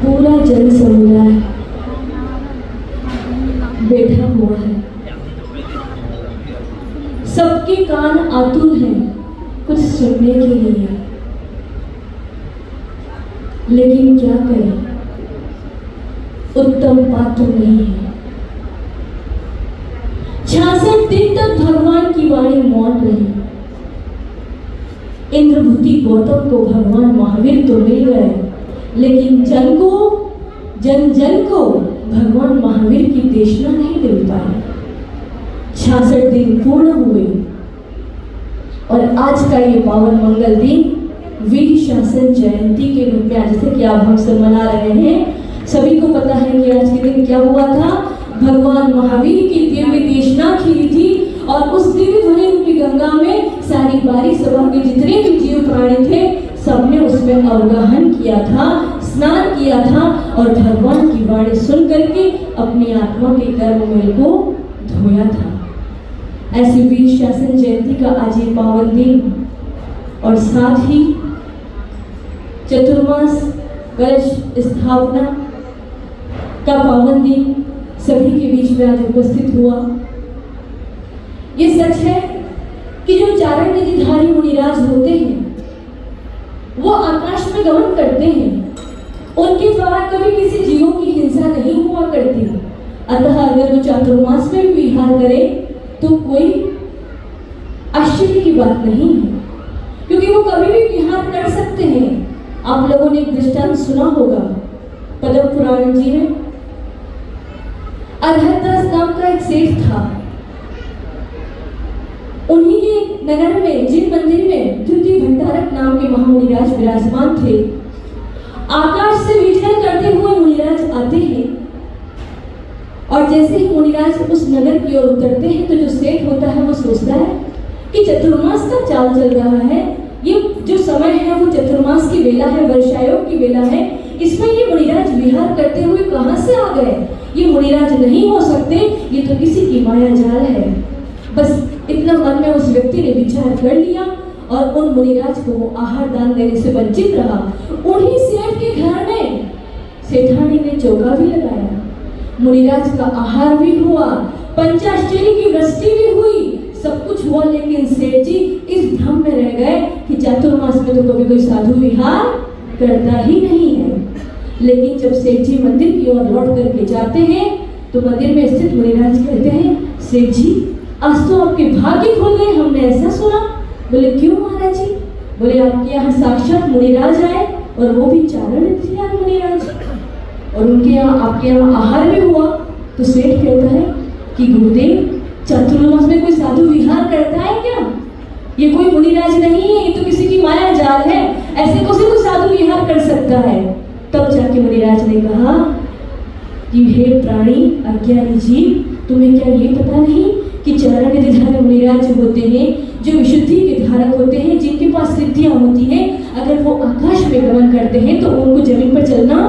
पूरा जन समुदाय बैठा हुआ है, सबके कान आतुर हैं कुछ सुनने के लिए, लेकिन क्या करें, उत्तम पात्र नहीं है। 66 दिन तक भगवान की वाणी मौन रही। इंद्रभूति गौतम को भगवान महावीर तो मिल गए, लेकिन जन को भगवान महावीर की देशना नहीं मिल पाई। 66 दिन पूर्ण हुए और आज का ये पावन मंगल दिन वीर शासन जयंती के रूप में आज से आप हम सब मना रहे हैं। सभी को पता है कि आज के दिन क्या हुआ था। भगवान महावीर की दिव्य देशना खीरी थी और उस दिव्य ध्वनि रूपी गंगा में सारी बारी सभा के जितने भी जीव प्राणी थे सबने उसमें अवगाहन किया था, स्नान किया था और भगवान की वाणी सुन करके अपनी आत्मा के कर्ममेल को धोया था। ऐसी वीर शासन जयंती का आज ये पावन दिन और साथ ही चतुर्मास कलश स्थापना का पावन दिन सभी के बीच में आज उपस्थित हुआ। ये सच है कि जो चारण निधिधारी मुनिराज होते हैं गमन करते हैं उनके द्वारा कभी किसी जीवों की हिंसा नहीं हुआ करती। अतः अगर वो चातुर्मास में भी विहार करे तो कोई आश्चर्य की बात नहीं है, क्योंकि वो कभी भी विहार कर सकते हैं। आप लोगों ने एक दृष्टांत सुना होगा पद्म पुराण जी में। अरहतदास नाम का एक सेठ था। उन्हीं के नगर में जिन मंदिर में द्वितीय भंडारक नाम के महामुनिराज विराजमान थे, आकाश से विचरण करते हुए मुनिराज आते हैं और जैसे ही मुनिराज उस नगर की ओर उतरते हैं तो जो सेठ होता है वो सोचता है कि चतुर्मास का चाल चल रहा है, ये जो समय है वो चतुर्मास की वेला है, वर्षायोग की वेला है, इसमें ये मुनिराज विहार करते हुए कहां से आ गए? ये मुनिराज नहीं हो सकते, ये तो किसी की माया जाल है। बस इतना मन में उस व्यक्ति ने विचार कर लिया और उन मुनिराज को वो आहार दान देने से वंचित रहा। उन्हीं सेठ के घर में सेठानी ने चौका भी लगाया, मुनिराज का आहार भी हुआ, पंचाश्चर्य की वृष्टि भी हुई, सब कुछ हुआ, लेकिन सेठ जी इस भ्रम में रह गए कि चातुर्मास में तो कभी कोई साधु विहार करता ही नहीं है। लेकिन जब सेठ जी मंदिर की ओर लौट करके जाते हैं तो मंदिर में स्थित मुनिराज कहते हैं, सेठ जी आज तो आपके भाग्य खुल गए, हमने ऐसा सुना। बोले क्यों महाराज जी? बोले आपके यहाँ साक्षात मुनिराज आए और वो भी चारण मुनिराज, और उनके यहाँ आपके यहाँ आहार भी हुआ। तो सेठ कहता है कि गुरुदेव चातुर्मास में कोई साधु विहार करता है क्या? ये कोई मुनिराज नहीं है, ये तो किसी की माया जाल है, ऐसे कैसे कोई साधु विहार कर सकता है? तब जाके मुनिराज ने कहा कि हे प्राणी अज्ञानी जीव, तुम्हें क्या ये पता नहीं कि चारण निधिधारक मुनिराज होते हैं जो विशुद्धि के धारक होते हैं, जिनके पास सिद्धियां होती हैं, अगर वो आकाश में गमन करते हैं तो उनको जमीन पर चलना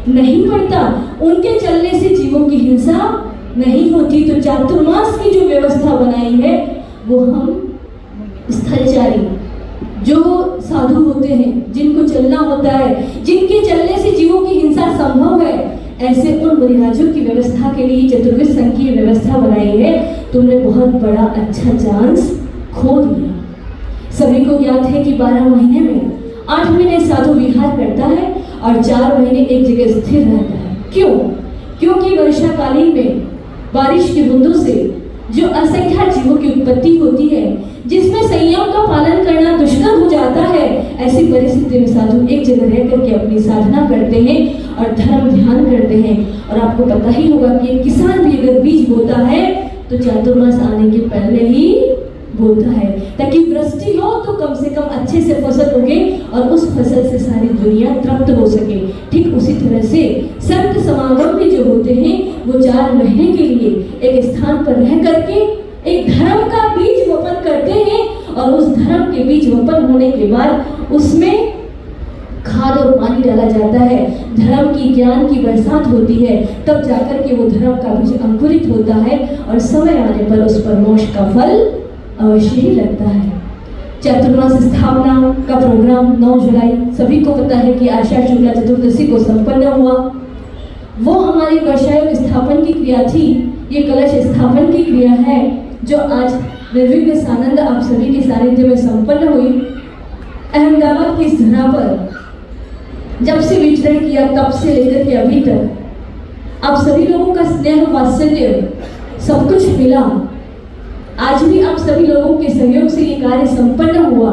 नहीं पड़ता, उनके चलने से जीवों की हिंसा नहीं होती। तो चातुर्मास की जो व्यवस्था बनाई है वो हम स्थलचारी जो साधु होते हैं, जिनको चलना होता है, जिनके चलने से जीवों की हिंसा संभव है, ऐसे उन मुनिराजों की व्यवस्था के लिए चतुर्विध संघ की व्यवस्था बनाई है। तुमने बहुत बड़ा अच्छा चांस खो दिया। सभी को ज्ञात है कि 12 महीने में 8 महीने साधु विहार करता है और 4 महीने एक जगह स्थिर रहता है। क्यों? क्योंकि वर्षाकालीन में बारिश की बूंदों से जो असंख्य जीवों की उत्पत्ति होती है, जिसमें संयम का पालन करना दुष्कर हो जाता है, ऐसी परिस्थिति में साधु एक जगह रह करके अपनी साधना करते हैं और धर्म ध्यान करते हैं। और आपको पता ही होगा कि किसान भी अगर बीज बोता है तो चातुर्मास आने के पहले ही बोता है, ताकि वृष्टि हो तो कम से कम अच्छे से फसल उगे और उस फसल से सारी दुनिया तृप्त हो सके। ठीक उसी तरह से संत समागम भी जो होते हैं वो 4 महीने के लिए एक स्थान पर रह करके एक धर्म का बीज वपन करते हैं और उस धर्म के बीज वपन होने के बाद उसमें खाद और पानी डाला जाता है, धर्म की ज्ञान की बरसात होती है, तब जाकर के वो धर्म का बीज अंकुरित होता है और समय आने पर उस पर मोक्ष का फल अवश्य ही लगता है। चातुर्मास स्थापना का प्रोग्राम 9 जुलाई सभी को पता है कि आषाढ़ शुक्ला चतुर्दशी को संपन्न हुआ। वो हमारी वर्षायोग स्थापन की क्रिया थी, ये कलश स्थापन की क्रिया है जो आज निर्विघ्न सानंद आप सभी के सानिध्य में संपन्न हुई। अहमदाबाद की इस धरा पर जब से विचरण किया तब से लेकर के अभी तक आप सभी लोगों का स्नेह वात्सल्य सब कुछ मिला। आज भी आप सभी लोगों के सहयोग से ये कार्य संपन्न हुआ।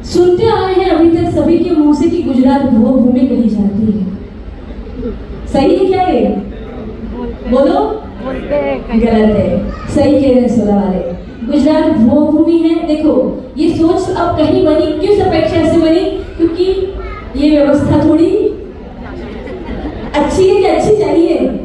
सुनते आए हैं अभी तक सभी के मुंह से कि गुजरात भोगभूमि कही जाती है। सही है क्या ये? बोलो गलत है, सही कह रहे सोला वाले। गुजरात भोगभूमि है। देखो ये सोच अब कहीं बनी, किस अपेक्षा से बनी? क्योंकि ये व्यवस्था थोड़ी अच्छी है कि अच्छी चाहिए।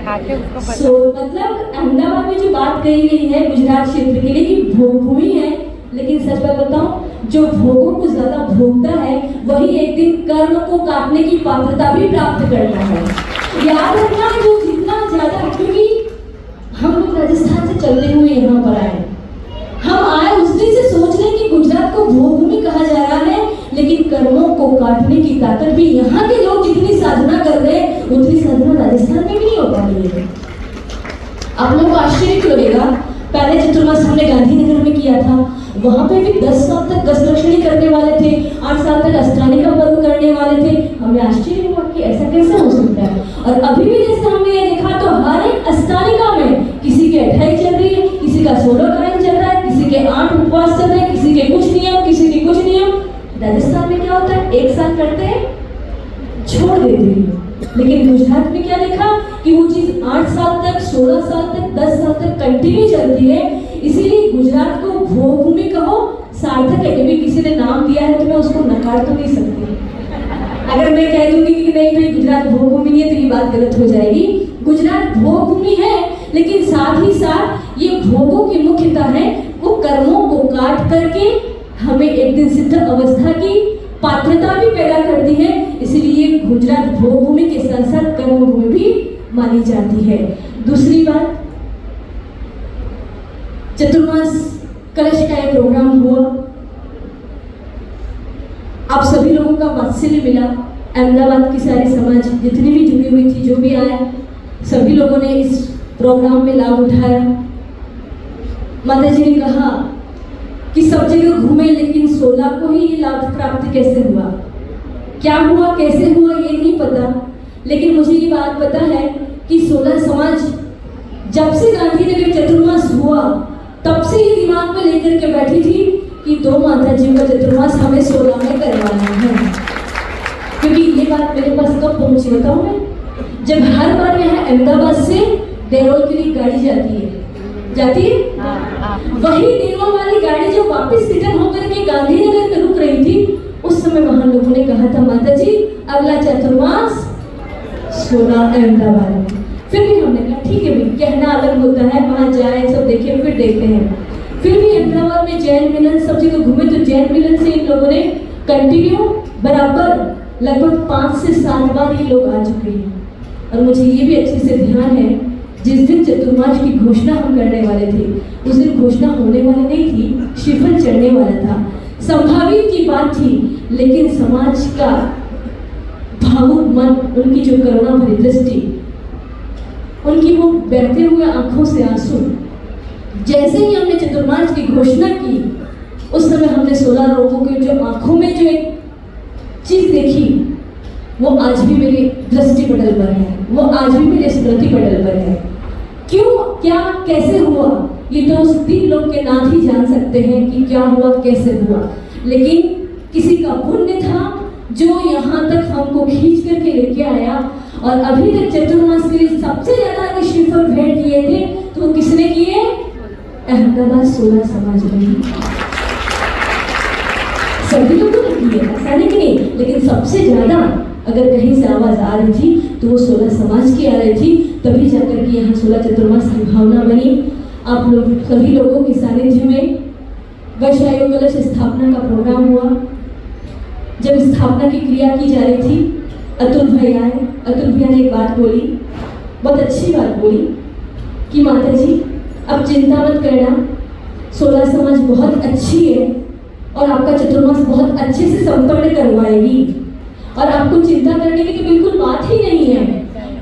मतलब अहमदाबाद में जो बात कही गई है गुजरात क्षेत्र के लिए कि भोगभूमि है, लेकिन सच बात बताऊं, जो भोगों को ज्यादा भोगता है वही एक दिन कर्म को काटने की पात्रता भी प्राप्त करता है। याद रखना, जो जितना ज्यादा, क्योंकि हम लोग राजस्थान से चलते हुए यहाँ पर आए, हम आए उस दिन से सोच रहे कि गुजरात को भोगभूमि कहा जा रहा है, लेकिन कर्मों को काटने की ताकत भी यहाँ के लोग जितनी साधना कर रहे हैं उतनी साधना राजस्थान में भी नहीं हो पा रही है। आप लोगों को आश्चर्य क्यों लगेगा, पहले चतुर्मास हमने गांधीनगर में किया था, वहां पे भी 10 साल तक गज रक्षणी करने वाले थे, 8 साल तक अष्टांग करने वाले थे, हमें आश्चर्य हुआ कि ऐसा कैसे हो सकता है। और अभी भी जैसे हमने ये देखा तो हर एक अष्टालिका में किसी के 28 चल रही है, किसी का 16 गायन चल रहा है, किसी के 8 उपवास चल रहे हैं, किसी के कुछ नियम, किसी के कुछ नियम। राजस्थान में क्या होता है, एक साल करते हैं छोड़ देते हैं। लेकिन गुजरात में क्या देखा कि वो चीज 8 साल तक, 16 साल तक, 10 साल तक कंटिन्यू चलती है। इसीलिए गुजरात को भोभूमि कहो सार्थक है, क्योंकि किसी ने नाम दिया है तो मैं उसको नकार तो नहीं सकती। अगर मैं कह दूंगी कि नहीं भाई गुजरात भोभूमि नहीं है तो ये बात गलत हो जाएगी। गुजरात भोभूमि है, लेकिन साथ ही साथ ये भोगों की मुख्यता है, वो कर्मों को काट करके हमें एक दिन सिद्ध अवस्था की पात्रता भी पैदा करती है। इसलिए गुजरात भोगभूमि के साथ साथ कर्मभूमि भी मानी जाती है। दूसरी बात, चतुर्मास कलश का एक प्रोग्राम हुआ, आप सभी लोगों का वात्सल्य मिला। अहमदाबाद की सारी समाज जितनी भी जुड़ी हुई थी, जो भी आया, सभी लोगों ने इस प्रोग्राम में लाभ उठाया। माता जी ने कहा कि सब जगह घूमे, लेकिन 16 को ही ये लाभ प्राप्त कैसे हुआ, क्या हुआ, कैसे हुआ, ये नहीं पता। लेकिन मुझे ये बात पता है कि 16 समाज जब से गांधीनगर चतुर्मास हुआ तब से ही दिमाग में लेकर के बैठी थी कि 2 माता जी का चतुर्मास हमें 16 में करवाना है। क्योंकि ये बात मेरे पास कब पहुंची बताऊं मैं, जब हर बार यहाँ अहमदाबाद से देरोल के लिए गाड़ी जाती है वही देरोल वाली गाड़ी जो वापस रिटर्न होकर के गांधीनगर में रुक रही थी, उस समय वहां लोगों ने कहा था माता जी अगला चतुर्मास 16 अहमदाबाद में। फिर भी हमने कहा ठीक है भाई, कहना अलग होता है, वहां जाए सब देखे फिर देखते हैं। फिर भी अहमदाबाद में जैन मिलन सब जगह घूमे, तो जैन मिलन से इन लोगों ने कंटिन्यू बराबर लगभग 5 से 7 बार ये लोग आ चुके हैं। और मुझे ये भी अच्छे से ध्यान है, जिस दिन चतुर्मास की घोषणा हम करने वाले थे उस दिन घोषणा होने वाली नहीं थी, श्रीफल चढ़ने वाला था। संभावित की बात थी, लेकिन समाज का भावुक मन, उनकी जो करुणा भरी दृष्टि, उनकी वो बहते हुए आंखों से आंसू, जैसे ही हमने चतुर्मास की घोषणा की उस समय हमने 16 लोगों के जो आंखों में जो एक चीज देखी, वो आज भी मेरे दृष्टि पटल पर है, वो आज भी मेरे स्मृति पटल पर है। क्यों, क्या, कैसे हुआ, ये तो उस 3 लोग के नाथ ही जान सकते हैं कि क्या हुआ, कैसे हुआ। लेकिन किसी का पुण्य था जो यहाँ तक हमको खींच करके लेके आया। और अभी तक चतुर्मास के लिए सबसे ज्यादा अगर श्रीफल भेंट किए थे तो वो किसने किए, अहमदाबाद 16 समाज ने। सभी लोगों ने किए, ऐसा नहीं, लेकिन सबसे ज्यादा अगर कहीं से आवाज आ रही थी तो वो 16 समाज की आ रही थी, तभी जाकर के यहाँ 16 चतुर्मास की भावना बनी। आप लोग सभी लोगों के सानिध्य में वैशायु कलश स्थापना का प्रोग्राम हुआ। जब स्थापना की क्रिया की जा रही थी, अतुल भाई आए। अतुल भैया ने एक बात बोली, बहुत अच्छी बात बोली कि माता जी अब चिंता मत करना, 16 समाज बहुत अच्छी है और आपका चतुर्मास बहुत अच्छे से संपन्न करवाएगी और आपको चिंता करने की तो बिल्कुल बात ही नहीं है,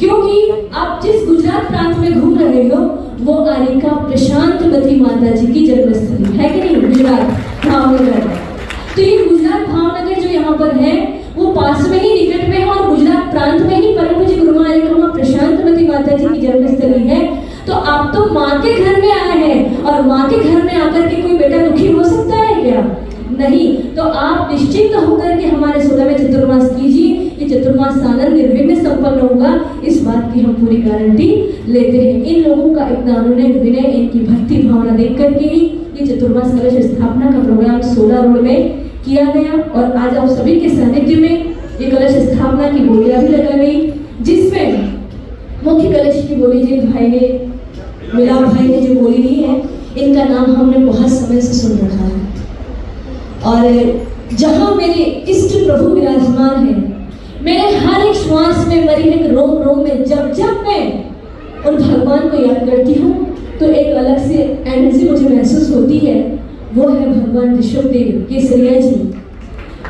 क्योंकि आप जिस गुजरात प्रांत में घूम रहे हो वो आरिका प्रशांतवती माता जी की जन्मस्थली है कि नहीं, गुजरात भावनगर। तो ये गुजरात भावनगर जो यहाँ पर है वो पास में ही, निकट में है और गुजरात प्रांत में ही परम पूज्य गुरु आरिका प्रशांतवती माता जी की जन्मस्थली है। तो आप तो माँ के घर में आए हैं और माँ के घर में आकर के कोई बेटा दुखी हो सकता है क्या, नहीं। तो आप निश्चिंत होकर के हमारे 16 में चतुर्मास कीजिए, ये चतुर्मास आनंद निर्विघ्न संपन्न होगा, इस बात की हम पूरी गारंटी लेते हैं। इन लोगों का इतना अनुनय विनय, इनकी भक्ति भावना देख करके ही ये चतुर्मास कलश स्थापना का प्रोग्राम 16 रोड में किया गया। और आज आप सभी के सानिध्य में ये कलश स्थापना की बोलियां भी लगा गई, जिसमें मुख्य कलश की बोली जिन भाई ने, मिलाप भाई ने जो बोली दी है, इनका नाम हमने बहुत समय से सुन रखा है। और जहाँ मेरे इष्ट प्रभु विराजमान है, मेरे हर एक श्वास में, मेरी एक रोम रोम में जब जब मैं उन भगवान को याद करती हूँ तो एक अलग से एनर्जी मुझे महसूस होती है। वो है भगवान ऋषभदेव केसरिया जी।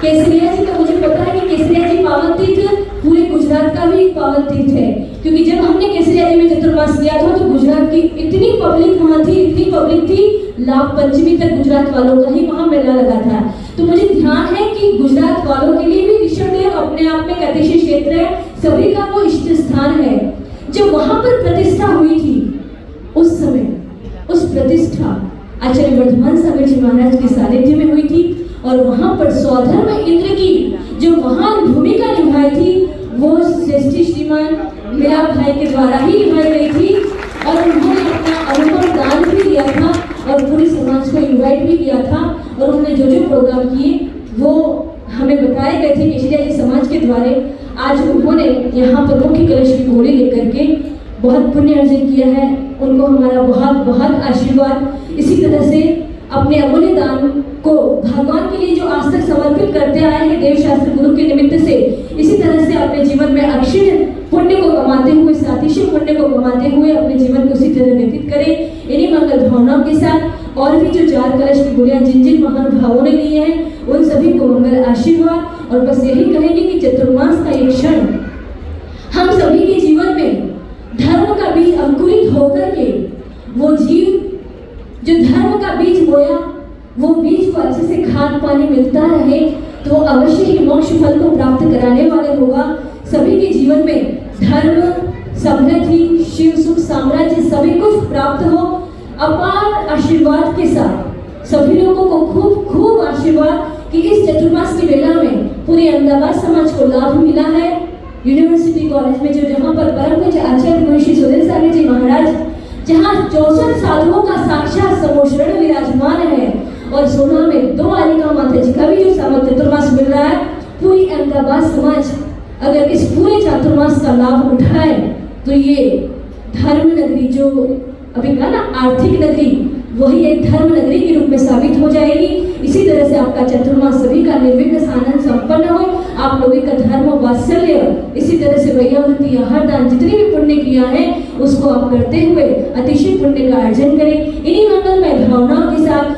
केसरिया जी का मुझे पता है कि केसरिया जी पावन तीर्थ पूरे गुजरात का भी पावन तीर्थ है, क्योंकि जब हमने केसरिया जी में चतुर्मास किया था तो गुजरात की इतनी पब्लिक वहाँ थी, इतनी पब्लिक थी, लाभ पंचमी तक गुजरात वालों का ही वहाँ मेला लगा था। तो मुझे ध्यान है कि गुजरात वालों के लिए भी ऋषभदेव अपने आप में एक अतिशय क्षेत्र है, सभी का वो इष्ट स्थान है। जब वहां पर प्रतिष्ठा हुई थी, उस समय उस प्रतिष्ठा आचार्य वर्धमान सागर जी महाराज के सानिध्य में हुई थी और वहां पर स्वधर्म इंद्र की जो महान भूमिका निभाई थी वो श्रेष्ठी श्रीमान मीरा भाई के द्वारा ही निभाई गई थी और उन्होंने अपना अनुभव दान भी दिया था और पूरे समाज को इनवाइट भी किया था और उन्होंने जो जो प्रोग्राम किए वो हमें बताए गए थे केशरिया जी समाज के द्वारा। आज उन्होंने यहाँ पर मुख्य कलश की गोली लेकर के बहुत पुण्य अर्जन किया है, उनको हमारा बहुत बहुत आशीर्वाद। इसी तरह से अपने अमूल्य दान को भगवान के लिए जो आज तक समर्पित करते आए हैं देव शास्त्र गुरु के निमित्त से, इसी तरह से अपने जीवन में अक्षय पुण्य को कमाते हुए, सातिशय पुण्य को कमाते हुए अपने जीवन को उसी तरह व्यतीत करें। इन्हीं मंगल भावनाओं के साथ और भी जो 4 कलश की गोलियां जिन जिन महानुभावों ने लिए हैं उन सभी को मंगल आशीर्वाद। और बस यही कहेंगे कि चतुर्मास का एक क्षण हम सभी के जीवन में धर्म का बीज अंकुरित होकर के वो जीव जो धर्म का बीज बोया वो बीज को अच्छे से खाद पानी मिलता रहे तो अवश्य ही मोक्ष फल को प्राप्त कराने वाले होगा। सभी के जीवन में धर्म, समृद्धि, शिव सुख, साम्राज्य सभी कुछ प्राप्त हो। अपार आशीर्वाद के साथ सभी लोगों को खूब खूब आशीर्वाद कि इस चतुर्मास की वेला में पूरे अहमदाबाद समाज को लाभ मिला है। यूनिवर्सिटी कॉलेज में जो जहाँ पर परम पूज्य आचार्य गुरु श्री सुरेंद्र सागर जी महाराज जहाँ 64 साधुओं का साक्षात समोशरण विराजमान है और सोना में 2 आलिका माता जी का भी जो चतुर्मास मिल रहा है, पूरी अहमदाबाद समाज अगर इस पूरे चतुर्मास का लाभ उठाए तो ये धर्म नगरी जो अभी कहा ना आर्थिक नगरी, वही एक धर्म नगरी के रूप में साबित हो जाएगी। इसी तरह से आपका चतुर्मास सभी का निर्विघ्न सानंद संपन्न हो, आप लोगों का धर्म वात्सल्य इसी तरह से वैयावृत्ति आहार दान जितनी भी पुण्य क्रिया है उसको आप करते हुए अतिशय पुण्य का अर्जन करें। इन्हीं मंगलमय भावनाओं के साथ